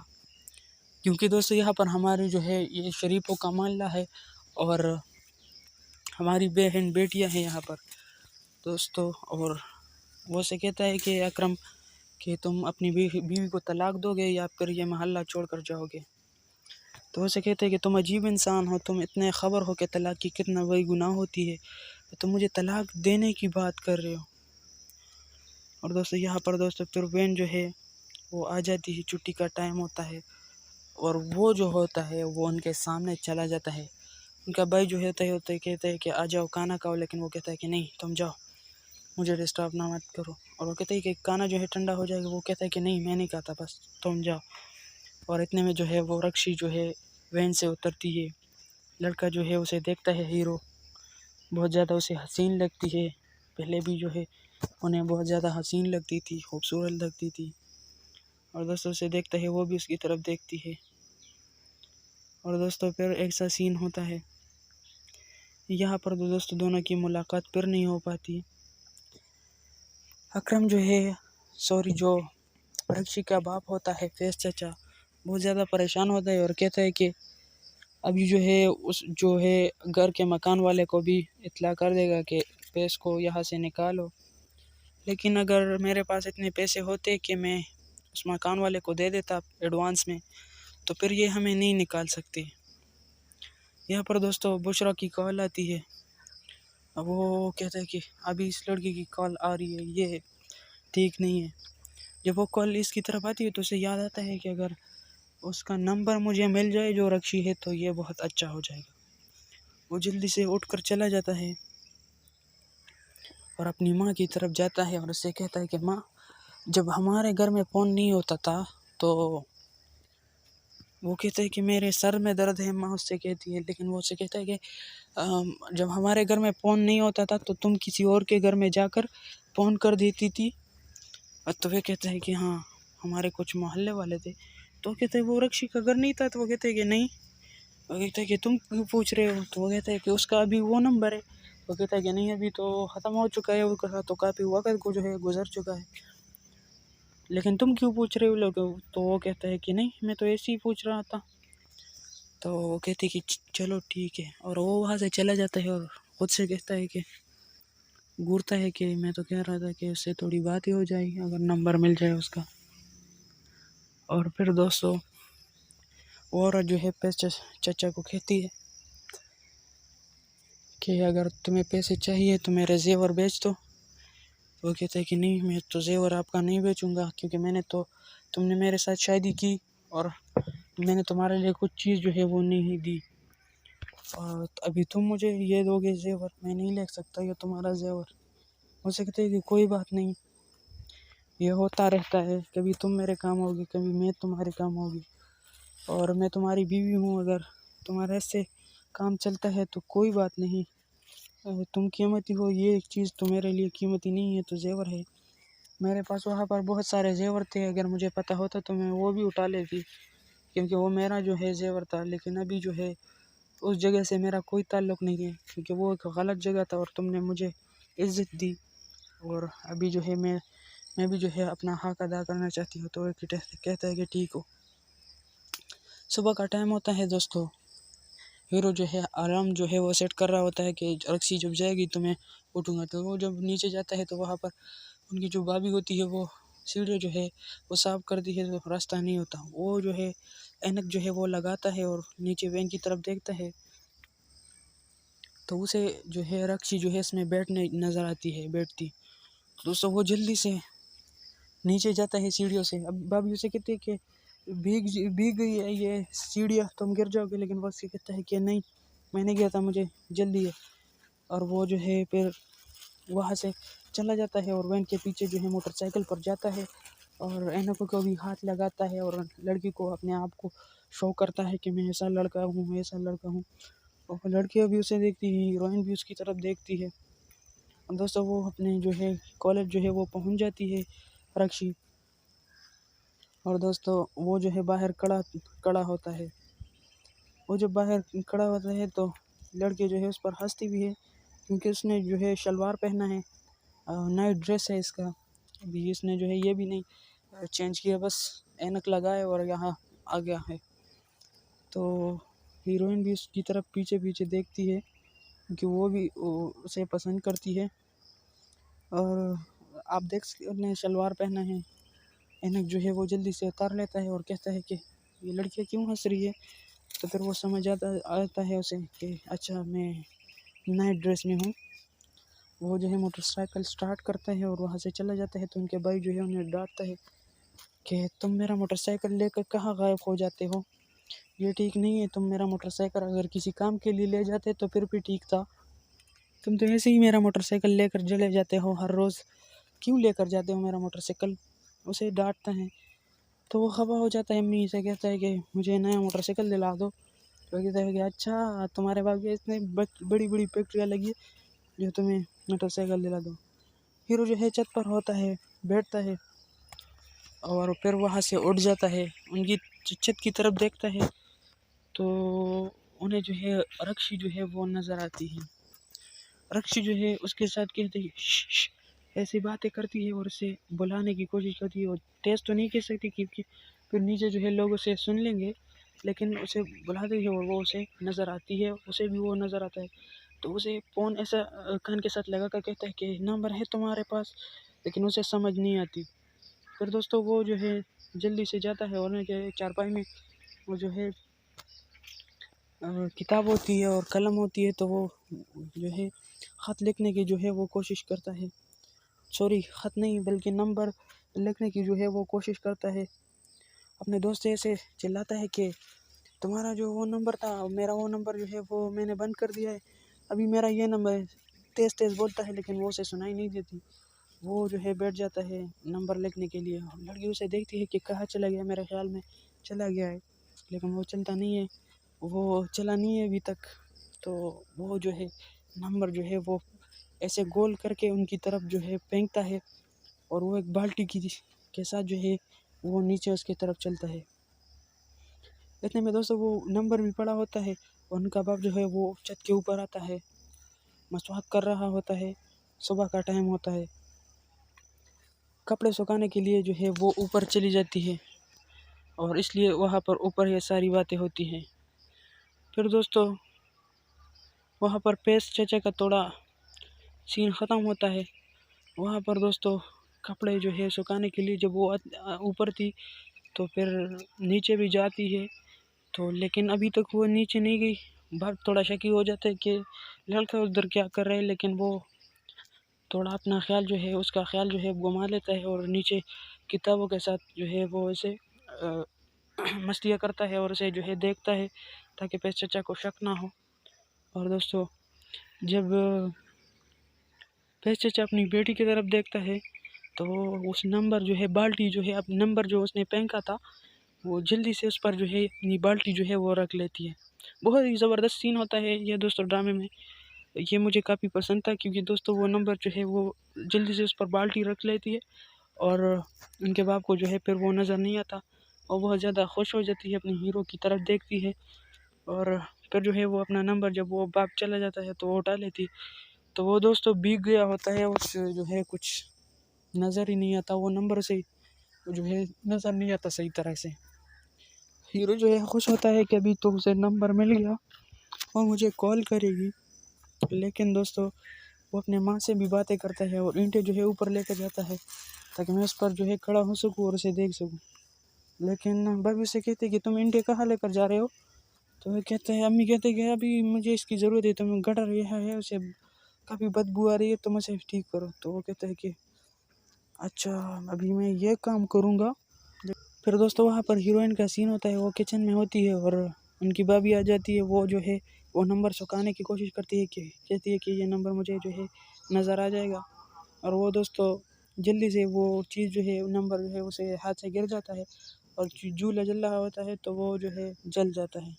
क्योंकि दोस्तों यहाँ पर हमारे जो है ये शरीफों का मोहल्ला है और हमारी बहन बेटियाँ हैं यहाँ पर दोस्तों। और वो से कहता है कि अकरम कि तुम अपनी बीवी को तलाक दोगे या फिर ये मोहल्ला छोड़ कर जाओगे। तो उसे कहते हैं कि तुम अजीब इंसान हो, तुम इतने खबर हो कि तलाक की कितना बड़ी गुनाह होती है, तो तुम मुझे तलाक देने की बात कर रहे हो। और दोस्तों यहाँ पर दोस्तों फिर वैन जो है वो आ जाती है, छुट्टी का टाइम होता है और वो जो होता है वो उनके सामने चला जाता है। उनका भाई जो होता है कहता है कि आ जाओ खाना खाओ, लेकिन वो कहता है कि नहीं तुम जाओ, मुझे डिस्टर्ब ना मत करो। और वो कहते हैं कि खाना जो है ठंडा हो जाएगा। वो कहता है कि नहीं मैं नहीं खाता, बस तुम जाओ। और इतने में जो है वो रक्षी जो है वैन से उतरती है। लड़का जो है उसे देखता है, हीरो बहुत ज़्यादा उसे हसीन लगती है। पहले भी जो है उन्हें बहुत ज़्यादा हसीन लगती थी, खूबसूरत लगती थी। और दोस्तों उसे देखता है, वो भी उसकी तरफ देखती है। और दोस्तों फिर ऐसा सीन होता है यहाँ पर तो दोस्तों दोनों की मुलाकात फिर नहीं हो पाती। अकरम जो है जो रक्षी का बाप होता है फैज़ चाचा, बहुत ज़्यादा परेशान होता है और कहता है कि अभी जो है उस जो है घर के मकान वाले को भी इत्तला कर देगा कि फैज़ को यहाँ से निकालो। लेकिन अगर मेरे पास इतने पैसे होते कि मैं उस मकान वाले को दे देता एडवांस में, तो फिर ये हमें नहीं निकाल सकते। यहाँ पर दोस्तों बुशरा की कॉल आती है। अब वो कहता है कि अभी इस लड़की की कॉल आ रही है, ये ठीक नहीं है। जब वो कॉल इसकी तरफ आती है तो उसे याद आता है कि अगर उसका नंबर मुझे मिल जाए जो रक्षी है तो ये बहुत अच्छा हो जाएगा। वो जल्दी से उठकर चला जाता है और अपनी माँ की तरफ जाता है और उससे कहता है कि माँ, जब हमारे घर में फ़ोन नहीं होता था तो वो कहता है कि मेरे सर में दर्द है, माँ उससे कहती है। लेकिन वो उससे कहता है कि जब हमारे घर में फ़ोन नहीं होता था तो तुम किसी और के घर में जाकर फ़ोन कर देती थी। तो वे कहते हैं कि हाँ, हमारे कुछ मोहल्ले वाले थे। तो कहते हैं वो रक्षी का घर नहीं था। तो वो कहते हैं कि नहीं। वो कहता है कि तुम क्यों पूछ रहे हो? तो वो कहता है कि उसका अभी वो नंबर है। वो कहता है कि नहीं, अभी तो ख़त्म हो चुका है, वो तो काफ़ी वक़्त को जो है गुज़र चुका है, लेकिन तुम क्यों पूछ रहे हो लोग? तो वो कहता है कि नहीं, मैं तो ऐसे ही पूछ रहा था। तो वो कहती है कि चलो ठीक है, और वो वहाँ से चला जाता है और खुद से कहता है कि घूरता है कि मैं तो कह रहा था कि उससे थोड़ी बात ही हो जाएगी अगर नंबर मिल जाए उसका। और फिर दोस्तों और जो है पैसे चचा को कहती है कि अगर तुम्हें पैसे चाहिए तो मेरे जेवर बेच दो। वो कहता है कि नहीं, मैं तो जेवर आपका नहीं बेचूंगा, क्योंकि तुमने मेरे साथ शादी की और मैंने तुम्हारे लिए कुछ चीज़ जो है वो नहीं दी, और अभी तुम मुझे ये दोगे जेवर, मैं नहीं ले सकता ये तुम्हारा जेवर। हो सकता है कि कोई बात नहीं, ये होता रहता है, कभी तुम मेरे काम होगी, कभी मैं तुम्हारे काम होगी, और मैं तुम्हारी बीवी हूँ। अगर तुम्हारे से काम चलता है तो कोई बात नहीं, तुम कीमती हो, ये एक चीज़ तो मेरे लिए कीमती नहीं है, तो जेवर है। मेरे पास वहाँ पर बहुत सारे जेवर थे, अगर मुझे पता होता तो मैं वो भी उठा लेती, क्योंकि वो मेरा जो है जेवर था। लेकिन अभी जो है उस जगह से मेरा कोई ताल्लुक़ नहीं है, क्योंकि वो एक गलत जगह था और तुमने मुझे इज़्ज़त दी, और अभी जो है मैं मैं भी जो है अपना हक अदा करना चाहती हूँ। तो कहता है कि ठीक हो। सुबह का टाइम होता है दोस्तों, हीरो जो है अलार्म जो है वो सेट कर रहा होता है कि रक्सी जब जाएगी तो मैं उठूँगा। तो वो जब नीचे जाता है तो वहाँ पर उनकी जो भाभी होती है वो सीढ़ियाँ जो है वो साफ़ करती है, तो रास्ता नहीं होता। वो जो है ऐनक जो है वो लगाता है और नीचे वैन की तरफ देखता है, तो उसे जो है रक्सी जो है इसमें बैठने नज़र आती है बैठती। तो दोस्तों वो जल्दी से नीचे जाता है सीढ़ियों से। अब भाभी उसे कहती है कि भीग गई है ये सीढ़ियाँ, तुम गिर जाओगे, लेकिन वो उससे कहता है कि नहीं, मैं नहीं गिरता, मुझे जल्दी है। और वो जो है फिर वहाँ से चला जाता है और वैन के पीछे जो है मोटरसाइकिल पर जाता है और ऐनकों को भी हाथ लगाता है और लड़की को अपने आप को शो करता है कि मैं ऐसा लड़का हूँ, ऐसा लड़का हूँ। और लड़कियाँ भी उसे देखती है, हीरोइन भी उसकी तरफ देखती है। और दोस्तों वो अपने जो है कॉलेज जो है वो पहुँच जाती है रक्षी। और दोस्तों वो जो है बाहर खड़ा होता है। वो जब बाहर खड़ा होता है तो लड़की जो है उस पर हंसती भी है, क्योंकि उसने जो है शलवार पहना है, नाइट ड्रेस है इसका। अभी इसने जो है ये भी नहीं चेंज किया, बस ऐनक लगाए और यहाँ आ गया है। तो हीरोइन भी उसकी तरफ पीछे पीछे देखती है, क्योंकि वो भी उसे पसंद करती है। और आप देख सकते उसने शलवार पहना है, ऐनक जो है वो जल्दी से उतार लेता है और कहता है कि ये लड़कियाँ क्यों हंस रही है। तो फिर वो समझ आता है उसे कि अच्छा मैं नाइट ड्रेस में हूँ। वो जो है मोटरसाइकिल स्टार्ट करता है और वहाँ से चला जाता है। तो उनके भाई जो है उन्हें डांटता है कि तुम मेरा मोटरसाइकिल लेकर कहाँ गायब हो जाते हो, ये ठीक नहीं है। तुम मेरा मोटरसाइकिल अगर किसी काम के लिए ले जाते तो फिर भी ठीक था, तुम तो ऐसे ही मेरा मोटरसाइकिल लेकर चले जाते हो हर रोज़, क्यों लेकर जाते हो मेरा मोटरसाइकिल। उसे डांटता है। तो वो खफा हो जाता है, अम्मी से कहता है कि मुझे नया मोटरसाइकिल दिला दो। तो कहता है कि अच्छा तुम्हारे बाप की इतनी बड़ी बड़ी फैक्ट्रियाँ लगी है जो तुम्हें मोटरसाइकिल दिला दो। हीरो जो है छत पर होता है, बैठता है और फिर वहाँ से उड़ जाता है। उनकी छत की तरफ देखता है तो उन्हें जो है रक्षी जो है वो नज़र आती है। रक्षी जो है उसके साथ कहती है श ऐसी बातें करती है और उसे बुलाने की कोशिश करती है। और तेज़ तो नहीं कह सकती क्योंकि फिर नीचे जो है लोग उसे सुन लेंगे, लेकिन उसे बुलाती है और वो उसे नज़र आती है, उसे भी वो नज़र आता है। तो उसे फ़ोन ऐसा कान के साथ लगा कर कहता है कि नंबर है तुम्हारे पास, लेकिन उसे समझ नहीं आती। फिर दोस्तों वो जो है जल्दी से जाता है और उनके चारपाई में वो जो है किताब होती है और कलम होती है, तो वो जो है ख़त लिखने की जो है वो कोशिश करता है। सॉरी, ख़त नहीं बल्कि नंबर लिखने की जो है वो कोशिश करता है। अपने दोस्त से ऐसे चिल्लाता है कि तुम्हारा जो वो नंबर था, मेरा वो नंबर जो है वो मैंने बंद कर दिया है, अभी मेरा ये नंबर है। तेज़ तेज़ बोलता है लेकिन वो उसे सुनाई नहीं देती। वो जो है बैठ जाता है नंबर लिखने के लिए। लड़की उसे देखती है कि कहाँ चला गया, मेरे ख्याल में चला गया है, लेकिन वो चलता नहीं है, वो चला नहीं है अभी तक। तो वो जो है नंबर जो है वो ऐसे गोल करके उनकी तरफ जो है फेंकता है और वो एक बाल्टी के साथ जो है वो नीचे उसकी तरफ चलता है। इतने में दोस्तों वो नंबर भी पड़ा होता है। उनका बाप जो है वो छत के ऊपर आता है, मसवाक कर रहा होता है, सुबह का टाइम होता है। कपड़े सुखाने के लिए जो है वो ऊपर चली जाती है और इसलिए वहाँ पर ऊपर ये सारी बातें होती हैं। फिर दोस्तों वहाँ पर पेश चचा का थोड़ा सीन ख़त्म होता है। वहाँ पर दोस्तों कपड़े जो है सुखाने के लिए जब वो ऊपर थी तो फिर नीचे भी जाती है, तो लेकिन अभी तक वो नीचे नहीं गई। बाप थोड़ा शकी हो जाता है कि लड़का उधर क्या कर रहा है, लेकिन वो थोड़ा अपना ख्याल जो है उसका ख्याल जो है घुमा लेता है और नीचे किताबों के साथ जो है वो ऐसे मस्तियाँ करता है और उसे जो है देखता है ताकि पेश चचा को शक ना हो। और दोस्तों जब पेश चचा अपनी बेटी की तरफ देखता है तो उस नंबर जो है बाल्टी जो है अब नंबर जो उसने फेंका था वो जल्दी से उस पर जो है अपनी बाल्टी जो है वो रख लेती है। बहुत ही ज़बरदस्त सीन होता है ये दोस्तों ड्रामे में। ये मुझे काफ़ी पसंद था क्योंकि दोस्तों वो नंबर जो है वो जल्दी से उस पर बाल्टी रख लेती है और उनके बाप को जो है फिर वो नज़र नहीं आता और बहुत ज़्यादा खुश हो जाती है, अपने हीरो की तरफ देखती है और फिर जो है वो अपना नंबर जब वो बाप चला जाता है तो वो उठा लेती है। तो वो दोस्तों भीग गया होता है उस जो है कुछ नज़र ही नहीं आता, वो नंबर से जो है नज़र नहीं आता सही तरह से। हीरो जो है खुश होता है कि अभी तो उसे नंबर मिल गया और मुझे कॉल करेगी, लेकिन दोस्तों वो अपने माँ से भी बातें करता है और ईंटें जो है ऊपर लेकर जाता है ताकि मैं उस पर जो है खड़ा हो सकूँ और उसे देख सकूँ। लेकिन भाभी उसे कहते हैं कि तुम ईंटें कहाँ लेकर जा रहे हो? तो वो कहता है, अम्मी कहते हैं कि अभी मुझे इसकी ज़रूरत है, तो मैं गटर यह है उसे काफ़ी बदबू आ रही है, तुम उसे ठीक करो। तो वो कहता है कि अच्छा अभी मैं ये काम करूँगा। फिर दोस्तों वहाँ पर हीरोइन का सीन होता है, वो किचन में होती है और उनकी भाभी आ जाती है। वो जो है वो नंबर छुपाने की कोशिश करती है, कि कहती है कि ये नंबर मुझे जो है नज़र आ जाएगा, और वो दोस्तों जल्दी से वो चीज़ जो है नंबर जो है उसे हाथ से गिर जाता है और चूल्हा जल रहा होता है तो वो जो है जल जाता है।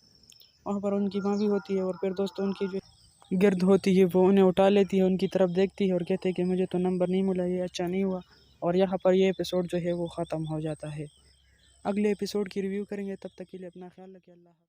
वहाँ पर उनकी माँ भी होती है और फिर दोस्तों उनकी जो गिरद होती है वो उन्हें उठा लेती है, उनकी तरफ देखती है और कहते हैं कि मुझे तो नंबर नहीं मिला, ये अच्छा नहीं हुआ। और यहाँ पर ये एपिसोड जो है वो ख़त्म हो जाता है। अगले एपिसोड की रिव्यू करेंगे, तब तक के लिए अपना ख्याल रखिए। अल्लाह हाफ़िज़।